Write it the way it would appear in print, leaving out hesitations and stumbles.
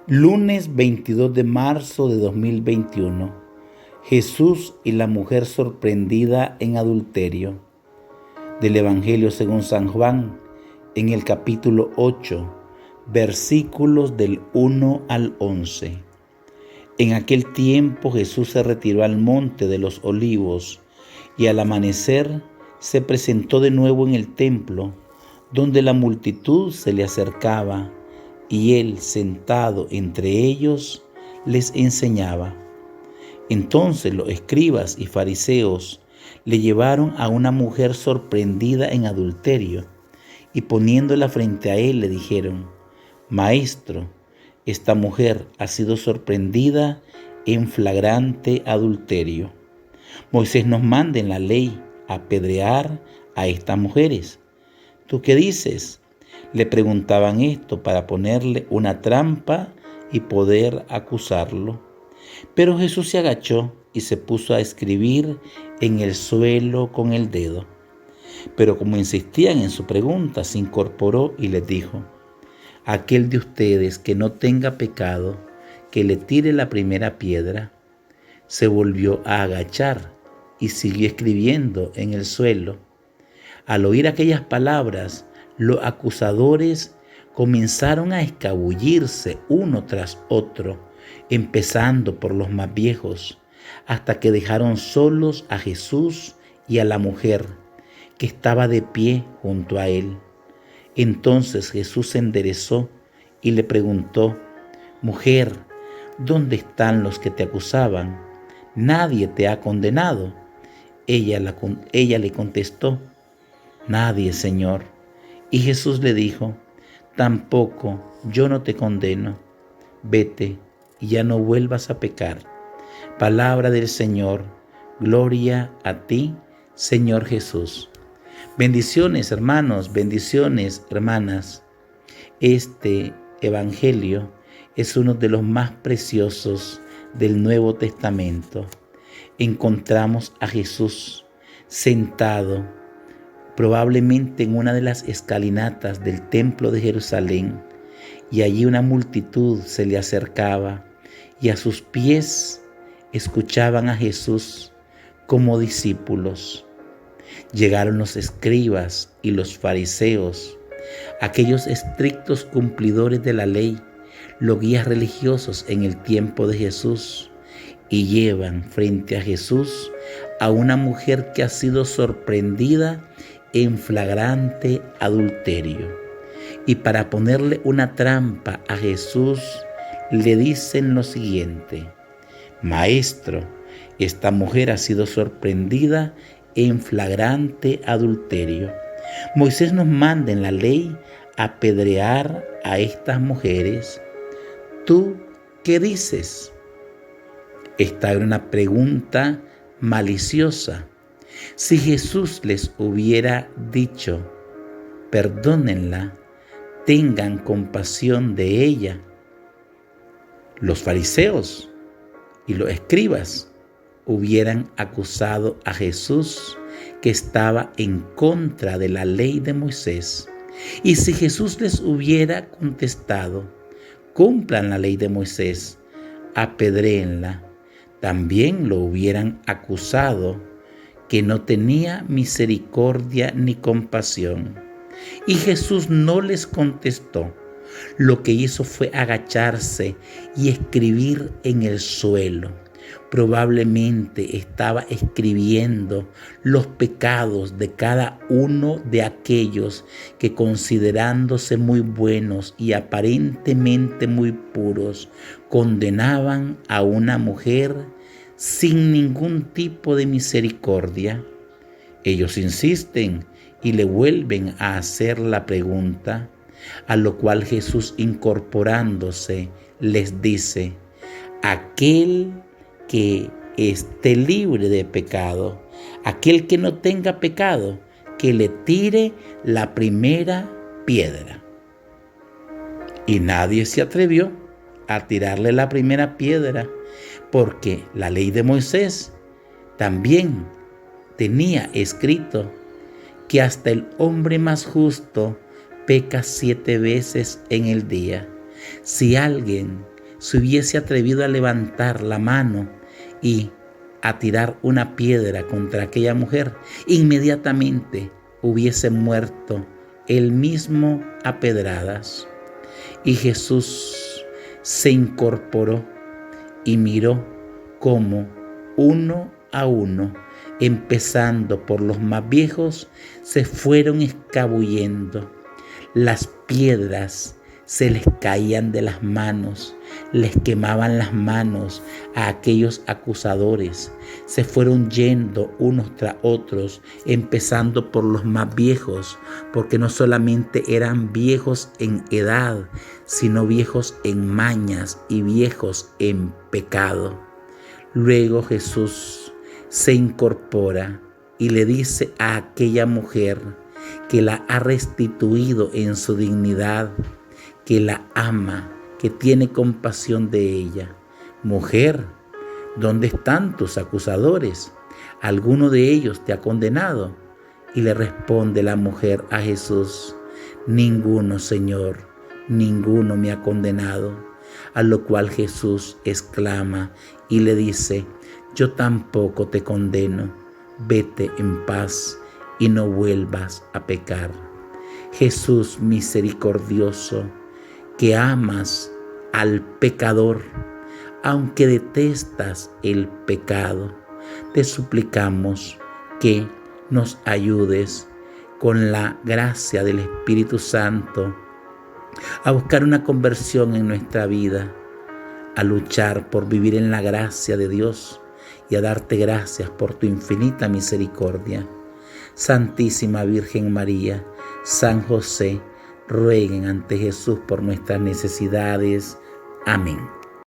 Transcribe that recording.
Lunes 22 de marzo de 2021. Jesús y la mujer sorprendida en adulterio. Del Evangelio según San Juan, en el capítulo 8, versículos del 1 al 11. En aquel tiempo Jesús se retiró al monte de los Olivos y al amanecer se presentó de nuevo en el templo, donde la multitud se le acercaba y él, sentado entre ellos, les enseñaba. Entonces los escribas y fariseos le llevaron a una mujer sorprendida en adulterio y poniéndola frente a él le dijeron: Maestro, esta mujer ha sido sorprendida en flagrante adulterio. Moisés nos manda en la ley apedrear a estas mujeres. ¿Tú qué dices? Le preguntaban esto para ponerle una trampa y poder acusarlo. Pero Jesús se agachó y se puso a escribir en el suelo con el dedo. Pero como insistían en su pregunta, se incorporó y les dijo: Aquel de ustedes que no tenga pecado, que le tire la primera piedra. Se volvió a agachar y siguió escribiendo en el suelo. Al oír aquellas palabras, los acusadores comenzaron a escabullirse uno tras otro, empezando por los más viejos, hasta que dejaron solos a Jesús y a la mujer, que estaba de pie junto a él. Entonces Jesús se enderezó y le preguntó: Mujer, ¿dónde están los que te acusaban? ¿Nadie te ha condenado? Ella le contestó: Nadie, Señor. Y Jesús le dijo: Tampoco yo no te condeno. Vete y ya no vuelvas a pecar. Palabra del Señor. Gloria a ti, Señor Jesús. Bendiciones, hermanos, bendiciones, hermanas. Este evangelio es uno de los más preciosos del Nuevo Testamento. Encontramos a Jesús sentado probablemente en una de las escalinatas del templo de Jerusalén, y allí una multitud se le acercaba y a sus pies escuchaban a Jesús como discípulos. Llegaron los escribas y los fariseos, aquellos estrictos cumplidores de la ley, los guías religiosos en el tiempo de Jesús, y llevan frente a Jesús a una mujer que ha sido sorprendida en flagrante adulterio. Y para ponerle una trampa a Jesús, le dicen lo siguiente: Maestro, esta mujer ha sido sorprendida en flagrante adulterio. Moisés nos manda en la ley apedrear a estas mujeres. ¿Tú qué dices? Esta era una pregunta maliciosa. Si Jesús les hubiera dicho: perdónenla, tengan compasión de ella, los fariseos y los escribas hubieran acusado a Jesús que estaba en contra de la ley de Moisés. Y si Jesús les hubiera contestado: cumplan la ley de Moisés, apedréenla, también lo hubieran acusado que no tenía misericordia ni compasión. Y Jesús no les contestó. Lo que hizo fue agacharse y escribir en el suelo. Probablemente estaba escribiendo los pecados de cada uno de aquellos que, considerándose muy buenos y aparentemente muy puros, condenaban a una mujer sin ningún tipo de misericordia. Ellos insisten y le vuelven a hacer la pregunta, a lo cual Jesús, incorporándose, les dice: aquel que esté libre de pecado, aquel que no tenga pecado, que le tire la primera piedra. Y nadie se atrevió a tirarle la primera piedra, porque la ley de Moisés también tenía escrito que hasta el hombre más justo peca 7 veces en el día. Si alguien se hubiese atrevido a levantar la mano y a tirar una piedra contra aquella mujer, inmediatamente hubiese muerto él mismo a pedradas. Y Jesús se incorporó y miró cómo uno a uno, empezando por los más viejos, se fueron escabullendo. Las piedras se les caían de las manos, les quemaban las manos a aquellos acusadores. Se fueron yendo unos tras otros, empezando por los más viejos, porque no solamente eran viejos en edad, sino viejos en mañas y viejos en pecado. Luego Jesús se incorpora y le dice a aquella mujer que la ha restituido en su dignidad, que la ama, que tiene compasión de ella: mujer, ¿dónde están tus acusadores? ¿Alguno de ellos te ha condenado? Y le responde la mujer a Jesús: ninguno, Señor, ninguno me ha condenado. A lo cual Jesús exclama y le dice: yo tampoco te condeno, vete en paz y no vuelvas a pecar. Jesús misericordioso, que amas al pecador, aunque detestas el pecado, te suplicamos que nos ayudes con la gracia del Espíritu Santo a buscar una conversión en nuestra vida, a luchar por vivir en la gracia de Dios y a darte gracias por tu infinita misericordia. Santísima Virgen María, San José, rueguen ante Jesús por nuestras necesidades. Amén.